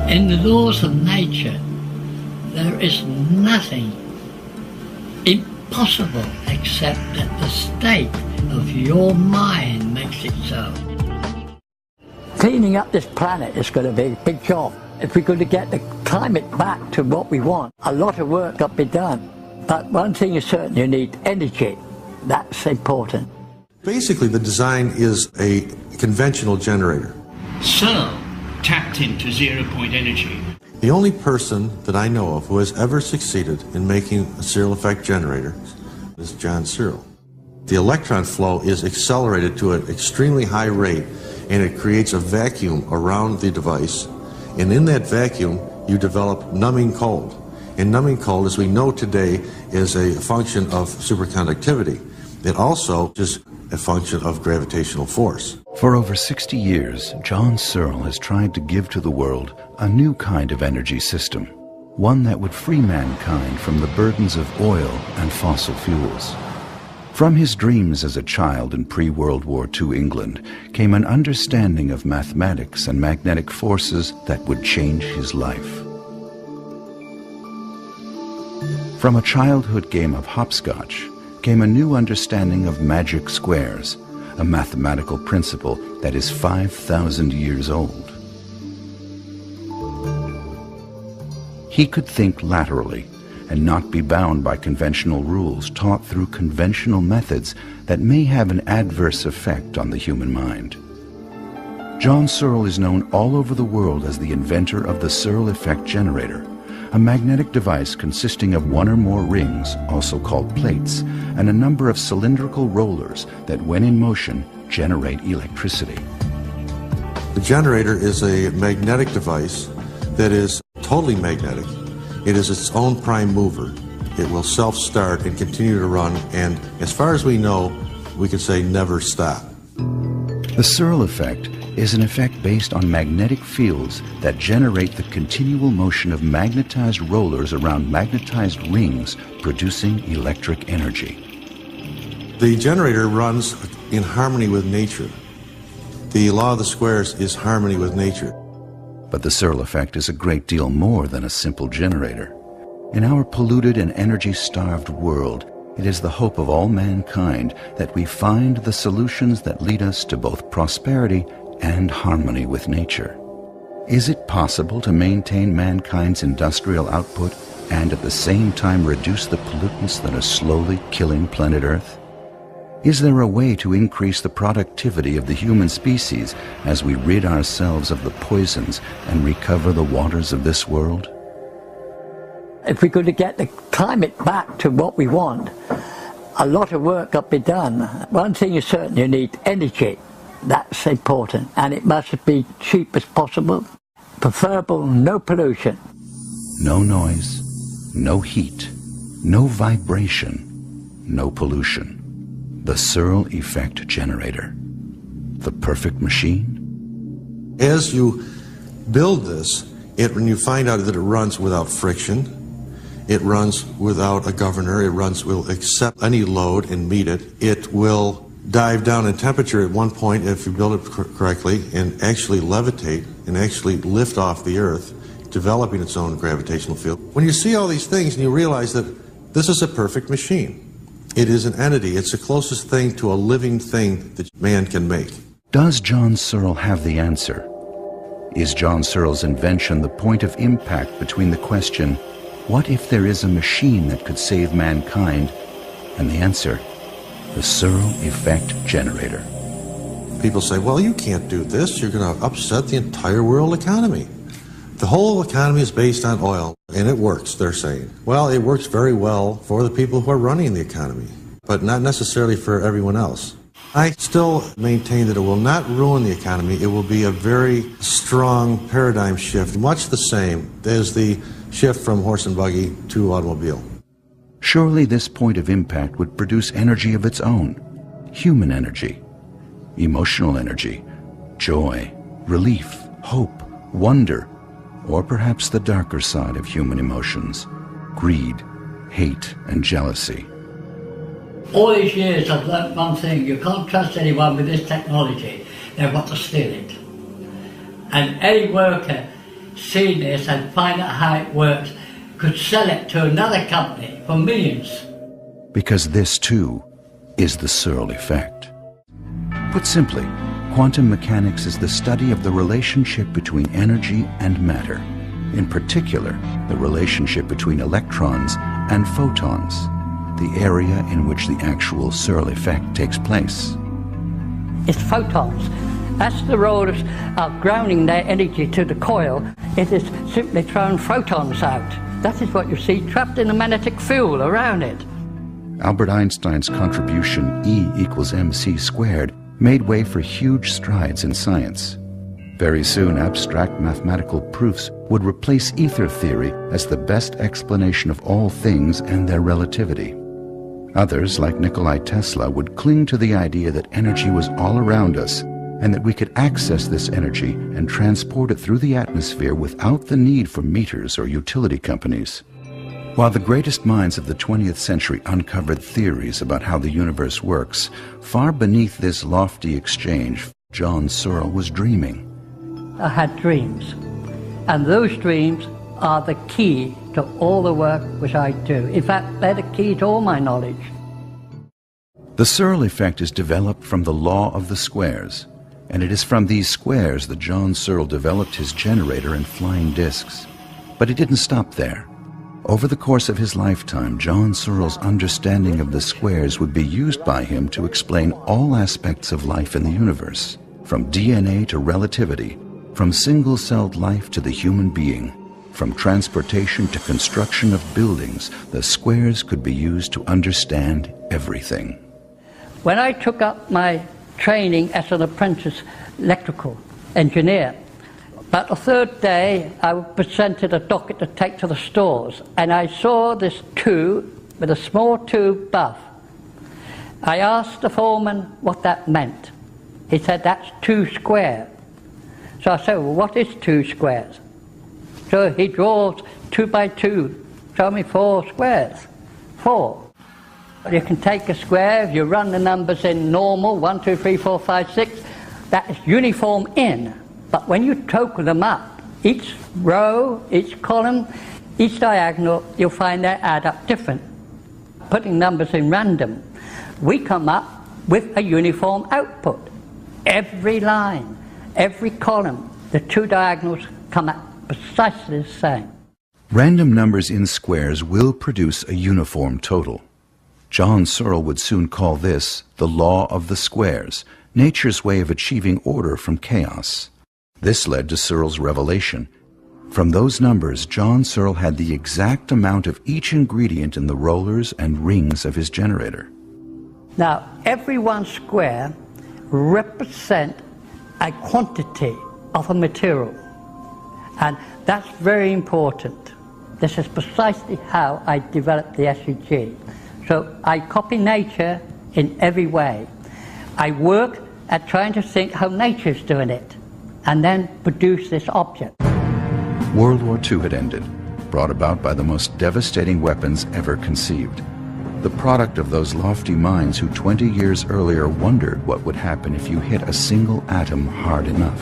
In the laws of nature, there is nothing impossible except that the state of your mind makes it so. Cleaning up this planet is going to be a big job. If we're going to get the climate back to what we want, a lot of work got to be done. But one thing is certain, you need energy. That's important. Basically, the design is a conventional generator. Searl tapped into zero-point energy. The only person that I know of who has ever succeeded in making a Searl effect generator is John Searl. The electron flow is accelerated to an extremely high rate, and it creates a vacuum around the device. And in that vacuum, you develop numbing cold. And numbing cold, as we know today, is a function of superconductivity. It also is a function of gravitational force. For over 60 years, John Searl has tried to give to the world a new kind of energy system, one that would free mankind from the burdens of oil and fossil fuels. From his dreams as a child in pre-World War II England came an understanding of mathematics and magnetic forces that would change his life. From a childhood game of hopscotch came a new understanding of magic squares, a mathematical principle that is 5,000 years old. He could think laterally and not be bound by conventional rules taught through conventional methods that may have an adverse effect on the human mind. John Searl is known all over the world as the inventor of the Searl effect generator, a magnetic device consisting of one or more rings, also called plates, and a number of cylindrical rollers that, when in motion, generate electricity. The generator is a magnetic device that is totally magnetic. It is its own prime mover. It will self-start and continue to run, and as far as we know, we could say never stop. The Searl effect is an effect based on magnetic fields that generate the continual motion of magnetized rollers around magnetized rings, producing electric energy. The generator runs in harmony with nature. The law of the squares is harmony with nature. But the Searl effect is a great deal more than a simple generator. In our polluted and energy-starved world, it is the hope of all mankind that we find the solutions that lead us to both prosperity and harmony with nature. Is it possible to maintain mankind's industrial output and at the same time reduce the pollutants that are slowly killing planet Earth? Is there a way to increase the productivity of the human species as we rid ourselves of the poisons and recover the waters of this world? If we're going to get the climate back to what we want, a lot of work got to be done. One thing is certain, you need energy. That's important, and it must be cheap as possible. Preferable, no pollution. No noise, no heat, no vibration, no pollution. The Searl effect generator. The perfect machine? As you build this, when you find out that it runs without friction, it runs without a governor, it will accept any load and meet it. It will dive down in temperature at one point if you build it correctly and actually levitate and actually lift off the Earth, developing its own gravitational field. When you see all these things and you realize that this is a perfect machine. It is an entity. It's the closest thing to a living thing that man can make. Does John Searl have the answer? Is John Searl's invention the point of impact between the question, what if there is a machine that could save mankind, and the answer, the Searl effect generator? People say, well, you can't do this. You're going to upset the entire world economy. The whole economy is based on oil, and it works, they're saying. Well, it works very well for the people who are running the economy, but not necessarily for everyone else. I still maintain that it will not ruin the economy. It will be a very strong paradigm shift, much the same as the shift from horse and buggy to automobile. Surely this point of impact would produce energy of its own, human energy, emotional energy, joy, relief, hope, wonder, or perhaps the darker side of human emotions, greed, hate, and jealousy. All these years I've learnt one thing, you can't trust anyone with this technology. They want to steal it. And any worker see this and find out how it works could sell it to another company for millions. Because this, too, is the Searl effect. Put simply, quantum mechanics is the study of the relationship between energy and matter. In particular, the relationship between electrons and photons, the area in which the actual Searl effect takes place. It's photons. That's the role of grounding their energy to the coil. It is simply throwing photons out. That is what you see trapped in the magnetic field around it. Albert Einstein's contribution E equals mc squared made way for huge strides in science. Very soon, abstract mathematical proofs would replace ether theory as the best explanation of all things and their relativity. Others, like Nikola Tesla, would cling to the idea that energy was all around us and that we could access this energy and transport it through the atmosphere without the need for meters or utility companies. While the greatest minds of the 20th century uncovered theories about how the universe works, far beneath this lofty exchange, John Searl was dreaming. I had dreams, and those dreams are the key to all the work which I do. In fact, they're the key to all my knowledge. The Searl effect is developed from the law of the squares, and it is from these squares that John Searl developed his generator and flying discs. But it didn't stop there. Over the course of his lifetime, John Searle's understanding of the squares would be used by him to explain all aspects of life in the universe, from DNA to relativity, from single-celled life to the human being, from transportation to construction of buildings. The squares could be used to understand everything. When I took up my training as an apprentice electrical engineer, about the third day I was presented a docket to take to the stores, and I saw this tube with a small tube buff. I asked the foreman what that meant. He said, that's 2 squares. So I said, well, what is 2 squares? So he draws 2 by 2, show me 4 squares. 4. You can take a square, if you run the numbers in normal, 1, 2, 3, 4, 5, 6, that is uniform in. But when you total them up, each row, each column, each diagonal, you'll find they add up different. Putting numbers in random, we come up with a uniform output. Every line, every column, the 2 diagonals come out precisely the same. Random numbers in squares will produce a uniform total. John Searl would soon call this the law of the squares, nature's way of achieving order from chaos. This led to Searl's revelation. From those numbers, John Searl had the exact amount of each ingredient in the rollers and rings of his generator. Now, every 1 square represents a quantity of a material, and that's very important. This is precisely how I developed the SEG. So I copy nature in every way. I work at trying to think how nature's doing it, and then produce this object. World War II had ended, brought about by the most devastating weapons ever conceived. The product of those lofty minds who 20 years earlier wondered what would happen if you hit a single atom hard enough.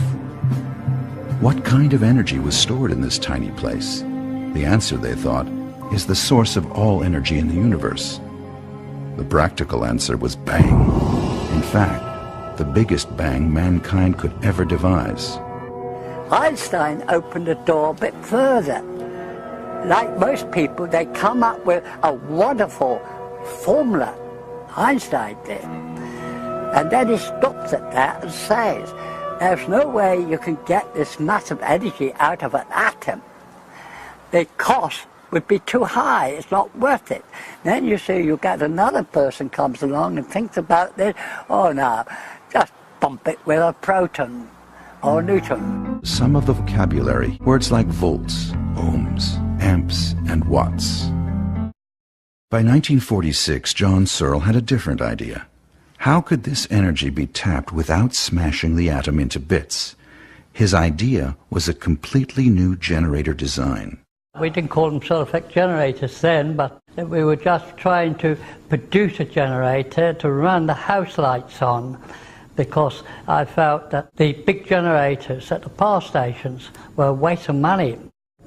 What kind of energy was stored in this tiny place? The answer, they thought, is the source of all energy in the universe. The practical answer was bang. In fact, the biggest bang mankind could ever devise. Einstein opened the door a bit further. Like most people, they come up with a wonderful formula. Einstein did. And then he stops at that and says, there's no way you can get this massive energy out of an atom. The cost would be too high, it's not worth it. Then you see you get another person comes along and thinks about this, oh no, just pump it with a proton or a neutron. Some of the vocabulary, words like volts, ohms, amps, and watts. By 1946, John Searl had a different idea. How could this energy be tapped without smashing the atom into bits? His idea was a completely new generator design. We didn't call them Searl effect generators then, but we were just trying to produce a generator to run the house lights on. because I felt that the big generators at the power stations were a waste of money,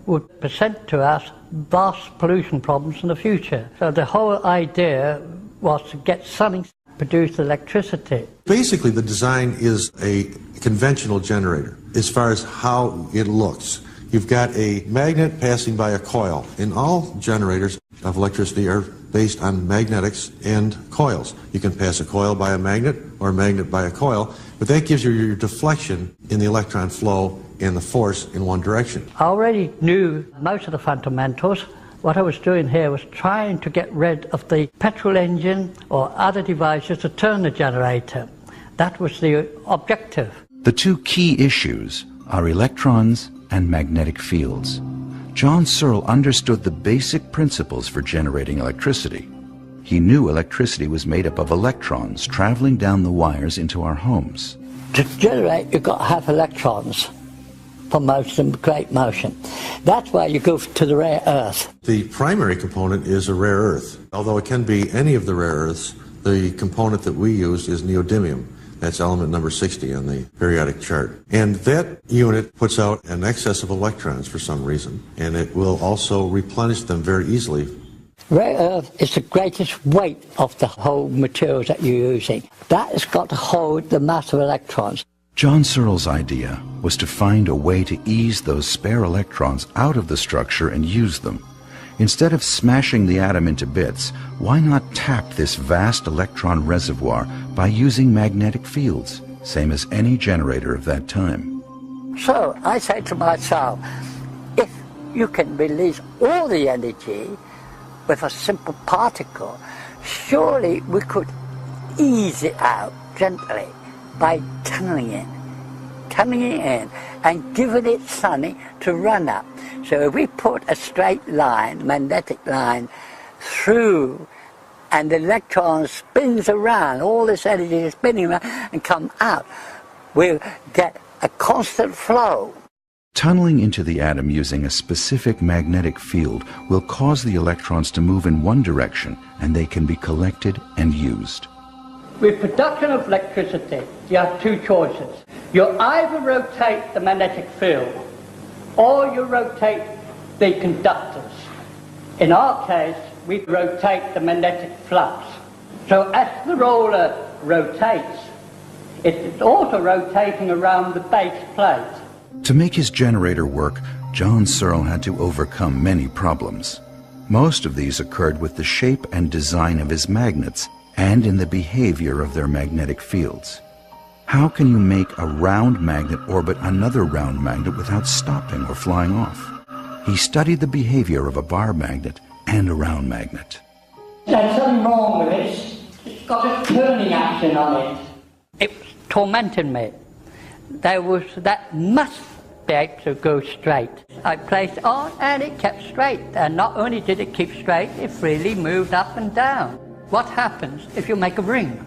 would present to us vast pollution problems in the future. So the whole idea was to get something to produce electricity. Basically, the design is a conventional generator as far as how it looks. You've got a magnet passing by a coil, and all generators of electricity are based on magnetics and coils. You can pass a coil by a magnet or a magnet by a coil, but that gives you your deflection in the electron flow and the force in one direction. I already knew most of the fundamentals. What I was doing here was trying to get rid of the petrol engine or other devices to turn the generator. That was the objective. The two key issues are electrons and magnetic fields. John Searl understood the basic principles for generating electricity. He knew electricity was made up of electrons traveling down the wires into our homes. To generate, you've got to have electrons for motion, great motion. That's why you go to the rare earth. The primary component is a rare earth. Although it can be any of the rare earths, the component that we use is neodymium. That's element number 60 on the periodic chart. And that unit puts out an excess of electrons for some reason, and it will also replenish them very easily. Rare earth is the greatest weight of the whole materials that you're using. That has got to hold the mass of electrons. John Searl's idea was to find a way to ease those spare electrons out of the structure and use them. Instead of smashing the atom into bits, why not tap this vast electron reservoir by using magnetic fields, same as any generator of that time? So I say to myself, if you can release all the energy with a simple particle, surely we could ease it out gently by tunneling it in and giving it something to run up. So if we put a straight line, magnetic line, through, and the electron spins around, all this energy is spinning around and come out, we'll get a constant flow. Tunneling into the atom using a specific magnetic field will cause the electrons to move in one direction, and they can be collected and used. With production of electricity, you have two choices. You either rotate the magnetic field or you rotate the conductors. In our case, we rotate the magnetic flux. So as the roller rotates, it's also rotating around the base plate. To make his generator work, John Searl had to overcome many problems. Most of these occurred with the shape and design of his magnets and in the behavior of their magnetic fields. How can you make a round magnet orbit another round magnet without stopping or flying off? He studied the behavior of a bar magnet and a round magnet. There's something wrong with this. It's got a turning action on it. It tormented me. That must be able to go straight. I placed it on and it kept straight. And not only did it keep straight, it freely moved up and down. What happens if you make a ring?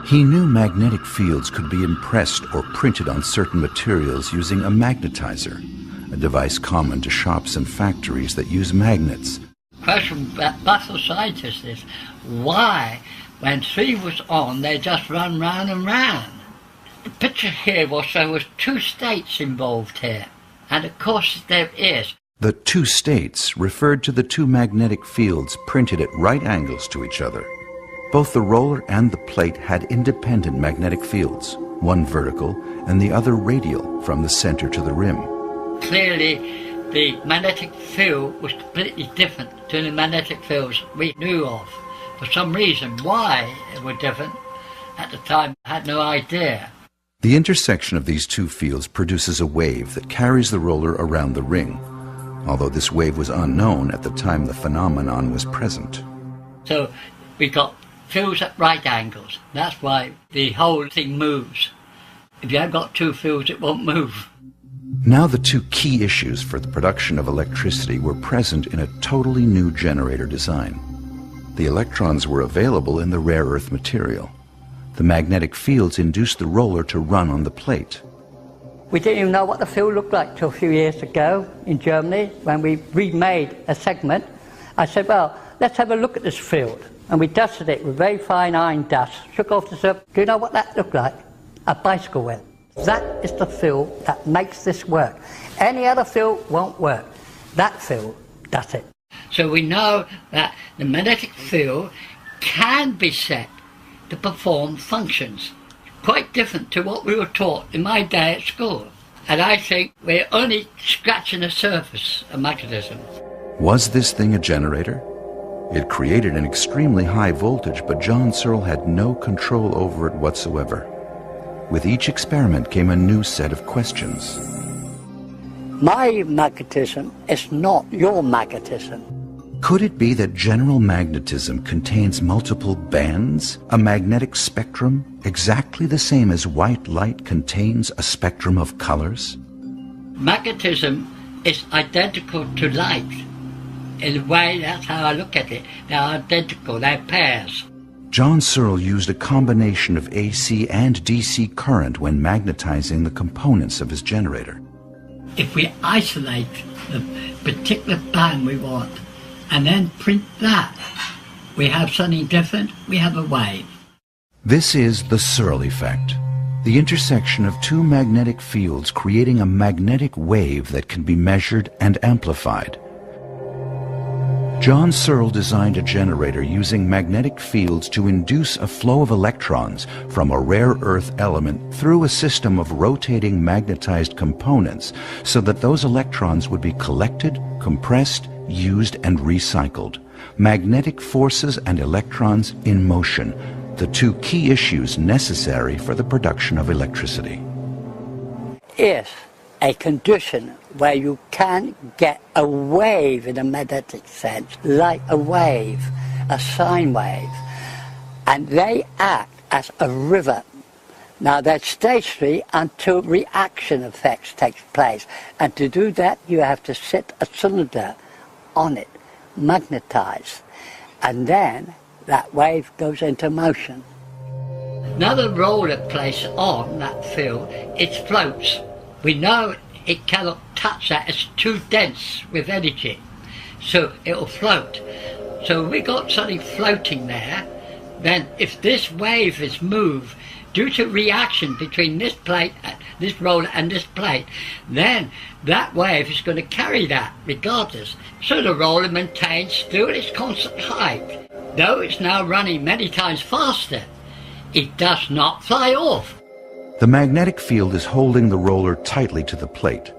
He knew magnetic fields could be impressed or printed on certain materials using a magnetizer, a device common to shops and factories that use magnets. The question that baffles scientists is why, when 3 was on, they just run round and round. The picture here was there was 2 states involved here, and of course there is. The 2 states referred to the 2 magnetic fields printed at right angles to each other. Both the roller and the plate had independent magnetic fields, one vertical and the other radial from the center to the rim. Clearly, the magnetic field was completely different to the magnetic fields we knew of. For some reason, why it were different, at the time I had no idea. The intersection of these 2 fields produces a wave that carries the roller around the ring, although this wave was unknown at the time the phenomenon was present. So we got fields at right angles. That's why the whole thing moves. If you haven't got 2 fields, it won't move. Now the 2 key issues for the production of electricity were present in a totally new generator design. The electrons were available in the rare earth material. The magnetic fields induced the roller to run on the plate. We didn't even know what the field looked like till a few years ago in Germany when we remade a segment. I said, well, let's have a look at this field. And we dusted it with very fine iron dust, shook off the surface. Do you know what that looked like? a bicycle wheel. That is the field that makes this work. Any other field won't work. That field does it. So we know that the magnetic field can be set to perform functions quite different to what we were taught in my day at school. And I think we're only scratching the surface of magnetism. Was this thing a generator? It created an extremely high voltage, but John Searl had no control over it whatsoever. With each experiment came a new set of questions. My magnetism is not your magnetism. Could it be that general magnetism contains multiple bands, a magnetic spectrum, exactly the same as white light contains a spectrum of colors? Magnetism is identical to light. In a way, that's how I look at it. They're identical, they're pairs. John Searl used a combination of AC and DC current when magnetizing the components of his generator. If we isolate the particular band we want and then print that, we have something different, we have a wave. This is the Searl effect, the intersection of two magnetic fields creating a magnetic wave that can be measured and amplified. John Searl designed a generator using magnetic fields to induce a flow of electrons from a rare earth element through a system of rotating magnetized components so that those electrons would be collected, compressed, used, and recycled. Magnetic forces and electrons in motion, the two key issues necessary for the production of electricity. Is a condition where you can get a wave in a magnetic sense, like a wave, a sine wave, and they act as a river. Now they're stationary until reaction effects takes place, and to do that you have to set a cylinder on it, magnetize, and then that wave goes into motion. Now the roller placed on that field, it floats. We know it cannot touch that, it's too dense with energy, so it'll float. So we got something floating there, then if this wave is moved due to reaction between this plate, this roller and this plate, then that wave is going to carry that regardless. So the roller maintains still its constant height. Though it's now running many times faster, it does not fly off. The magnetic field is holding the roller tightly to the plate.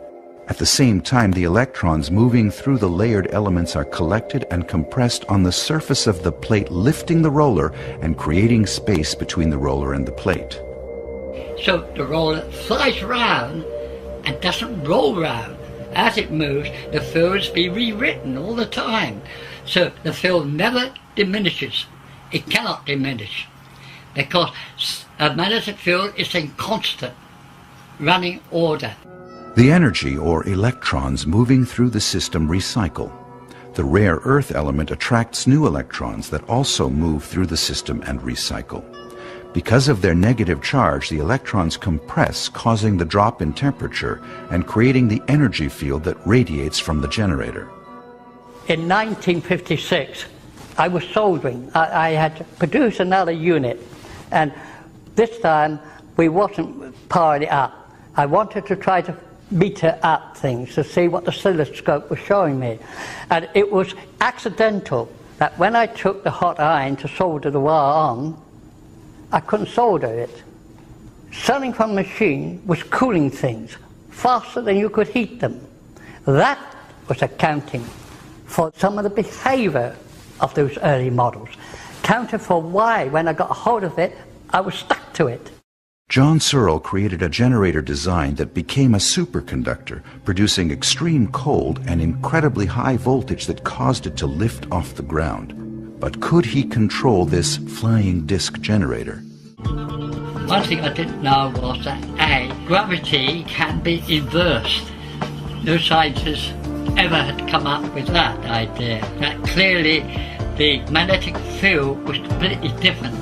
At the same time, the electrons moving through the layered elements are collected and compressed on the surface of the plate, lifting the roller and creating space between the roller and the plate. So the roller flies round and doesn't roll round. As it moves, the fields be rewritten all the time. So the field never diminishes. It cannot diminish, because a magnetic field is in constant running order. The energy, or electrons, moving through the system recycle. The rare earth element attracts new electrons that also move through the system and recycle. Because of their negative charge, the electrons compress, causing the drop in temperature and creating the energy field that radiates from the generator. In 1956, I was soldering. I had to produce another unit, and this time we wasn't powering it up. I wanted to try to meter up things to see what the oscilloscope was showing me. And it was accidental that when I took the hot iron to solder the wire on, I couldn't solder it. Something from the machine was cooling things faster than you could heat them. That was accounting for some of the behavior of those early models. Counted for why, when I got a hold of it, I was stuck to it. John Searl created a generator design that became a superconductor, producing extreme cold and incredibly high voltage that caused it to lift off the ground. But could he control this flying disc generator? One thing I didn't know was that gravity can be inversed. No scientists ever had come up with that idea. That clearly the magnetic field was completely different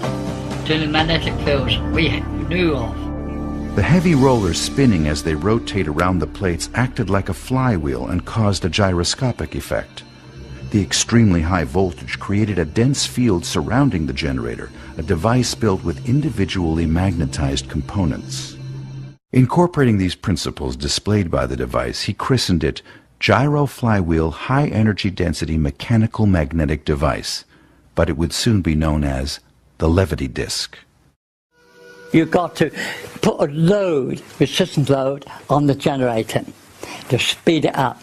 to the magnetic fields we knew of. The heavy rollers spinning as they rotate around the plates acted like a flywheel and caused a gyroscopic effect. The extremely high voltage created a dense field surrounding the generator, a device built with individually magnetized components. Incorporating these principles displayed by the device, he christened it Gyro Flywheel High Energy Density Mechanical Magnetic Device, but it would soon be known as the Levity Disc. You've got to put a load, resistance load, on the generator to speed it up.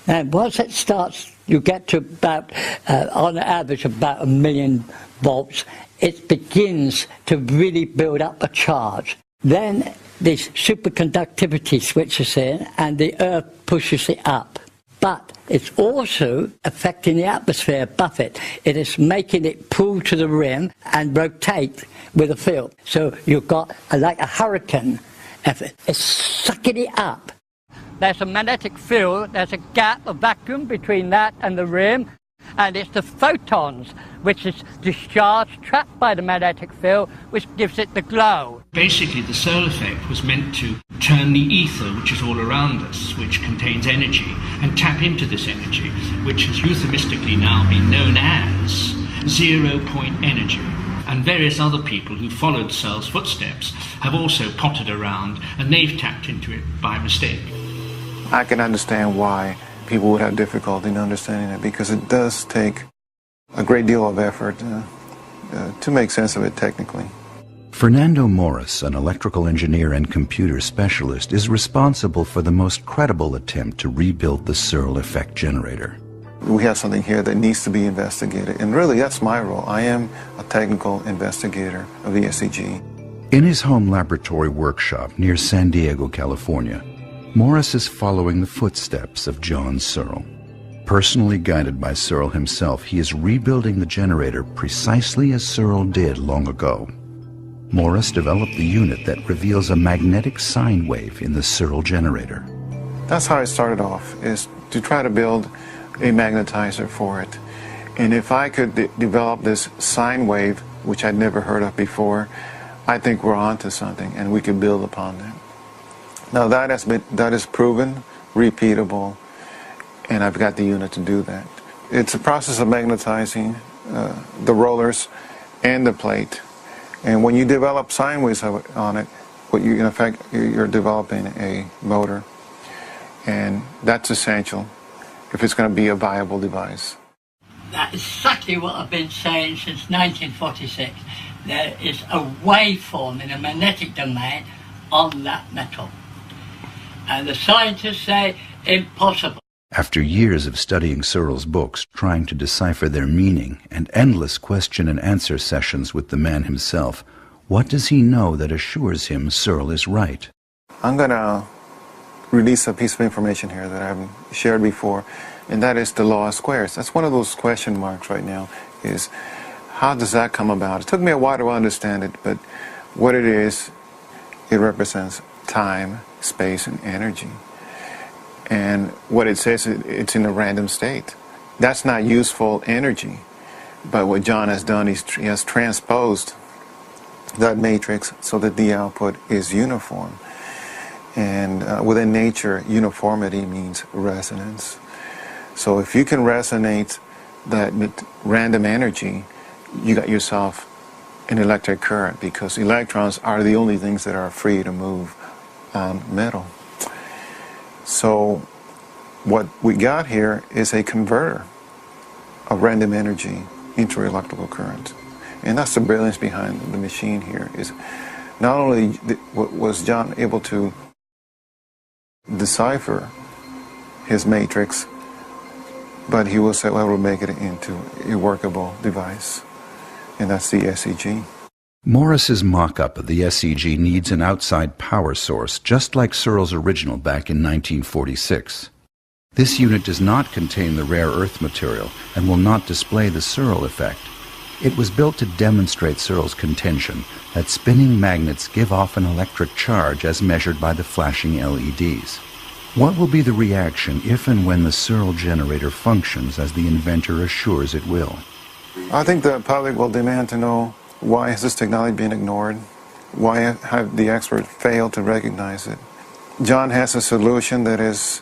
And once it starts, you get to about, on average, about 1 million volts. It begins to really build up a charge. Then this superconductivity switches in and the Earth pushes it up. But it's also affecting the atmosphere above it. It is making it pull to the rim and rotate with the field. So you've got like a hurricane effort. It's sucking it up. There's a magnetic field, there's a gap, a vacuum between that and the rim, and it's the photons which is discharged, trapped by the magnetic field, which gives it the glow. Basically, the Searl effect was meant to turn the ether, which is all around us, which contains energy, and tap into this energy, which has euphemistically now been known as zero-point energy. And various other people who followed Searl's footsteps have also potted around, and they've tapped into it by mistake. I can understand why people would have difficulty in understanding it, because it does take a great deal of effort to make sense of it technically. Fernando Morris, an electrical engineer and computer specialist, is responsible for the most credible attempt to rebuild the Searl effect generator. We have something here that needs to be investigated, and really that's my role. I am a technical investigator of the SEG. In his home laboratory workshop near San Diego, California, Morris is following the footsteps of John Searl. Personally guided by Searl himself, he is rebuilding the generator precisely as Searl did long ago. Morris developed the unit that reveals a magnetic sine wave in the Searl generator. That's how it started off, is to try to build a magnetizer for it. And if I could develop this sine wave, which I'd never heard of before, I think we're onto something, and we could build upon that. Now that is proven, repeatable, and I've got the unit to do that. It's a process of magnetizing the rollers and the plate. And when you develop sine waves on it, in effect, you're developing a motor. And that's essential if it's going to be a viable device. That's exactly what I've been saying since 1946. There is a waveform in a magnetic domain on that metal. And the scientists say impossible. After years of studying Searl's books, trying to decipher their meaning, and endless question and answer sessions with the man himself, what does he know that assures him Searl is right? I'm going to release a piece of information here that I haven't shared before, and that is the law of squares. That's one of those question marks right now, is how does that come about? It took me a while to understand it, but what it is, it represents time, space, and energy. And what it says, it's in a random state. That's not useful energy. But what John has done is he has transposed that matrix so that the output is uniform. And within nature, uniformity means resonance. So if you can resonate that random energy, you got yourself an electric current, because electrons are the only things that are free to move on metal. So what we got here is a converter of random energy into electrical current. And that's the brilliance behind the machine here, is not only was John able to decipher his matrix, but he was able to make it into a workable device. And that's the SEG. Morris's mock-up of the SEG needs an outside power source, just like Searl's original back in 1946. This unit does not contain the rare earth material and will not display the Searl effect. It was built to demonstrate Searl's contention that spinning magnets give off an electric charge as measured by the flashing LEDs. What will be the reaction if and when the Searl generator functions as the inventor assures it will? I think the public will demand to know, why has this technology been ignored? Why have the experts failed to recognize it? John has a solution that is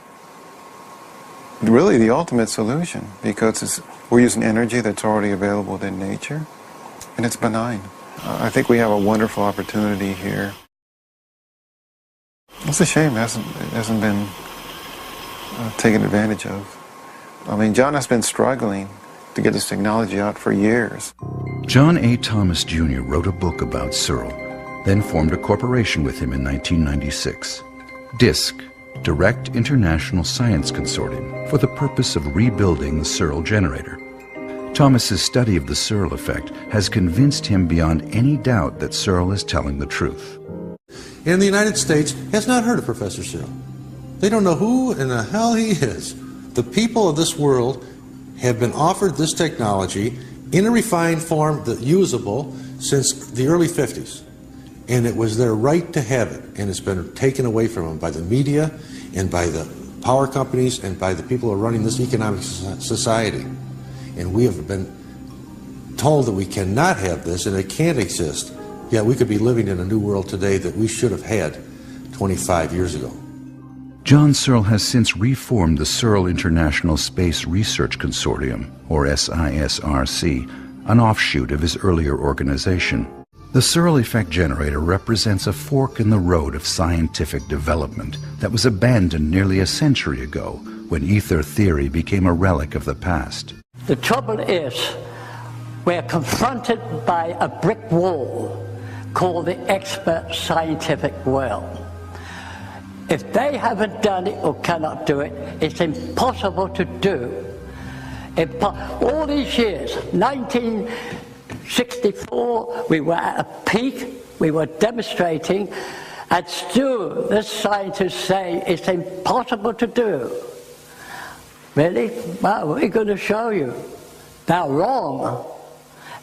really the ultimate solution, because we're using energy that's already available in nature. and it's benign. I think we have a wonderful opportunity here. It's a shame it hasn't been taken advantage of. I mean, John has been struggling to get this technology out for years. John A. Thomas Jr. wrote a book about Searl, then formed a corporation with him in 1996, DISC, Direct International Science Consortium, for the purpose of rebuilding the Searl generator. Thomas's study of the Searl effect has convinced him beyond any doubt that Searl is telling the truth. And the United States has not heard of Professor Searl. They don't know who in the hell he is. The people of this world have been offered this technology in a refined form, usable, since the early 50s. And it was their right to have it, and it's been taken away from them by the media and by the power companies and by the people who are running this economic society. And we have been told that we cannot have this and it can't exist. Yet we could be living in a new world today that we should have had 25 years ago. John Searl has since reformed the Searl International Space Research Consortium, or SISRC, an offshoot of his earlier organization. The Searl effect generator represents a fork in the road of scientific development that was abandoned nearly a century ago when ether theory became a relic of the past. The trouble is, we're confronted by a brick wall called the expert scientific world. If they haven't done it or cannot do it, it's impossible to do. All these years, 1964, we were at a peak, we were demonstrating, and still the scientists say it's impossible to do. Really? Well, we're going to show you. They're wrong.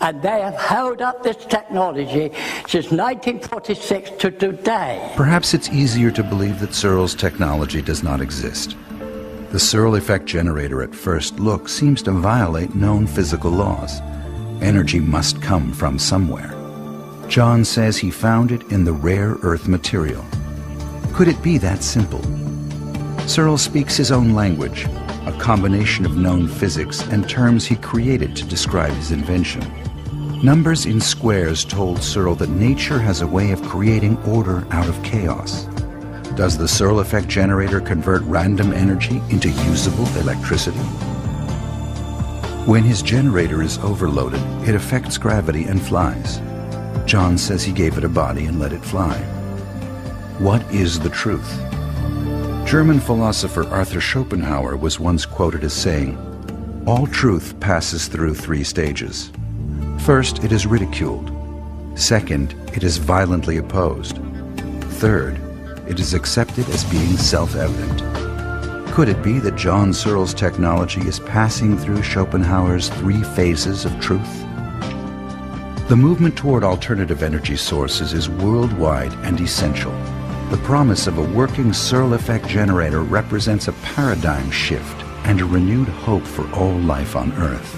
And they have held up this technology since 1946 to today. Perhaps it's easier to believe that Searl's technology does not exist. The Searl effect generator at first look seems to violate known physical laws. Energy must come from somewhere. John says he found it in the rare earth material. Could it be that simple? Searl speaks his own language, a combination of known physics and terms he created to describe his invention. Numbers in squares told Searl that nature has a way of creating order out of chaos. Does the Searl effect generator convert random energy into usable electricity? When his generator is overloaded, it affects gravity and flies. John says he gave it a body and let it fly. What is the truth? German philosopher Arthur Schopenhauer was once quoted as saying, "All truth passes through 3 stages. First, it is ridiculed. Second, it is violently opposed. Third, it is accepted as being self-evident." Could it be that John Searl's technology is passing through Schopenhauer's 3 phases of truth? The movement toward alternative energy sources is worldwide and essential. The promise of a working Searl effect generator represents a paradigm shift and a renewed hope for all life on Earth.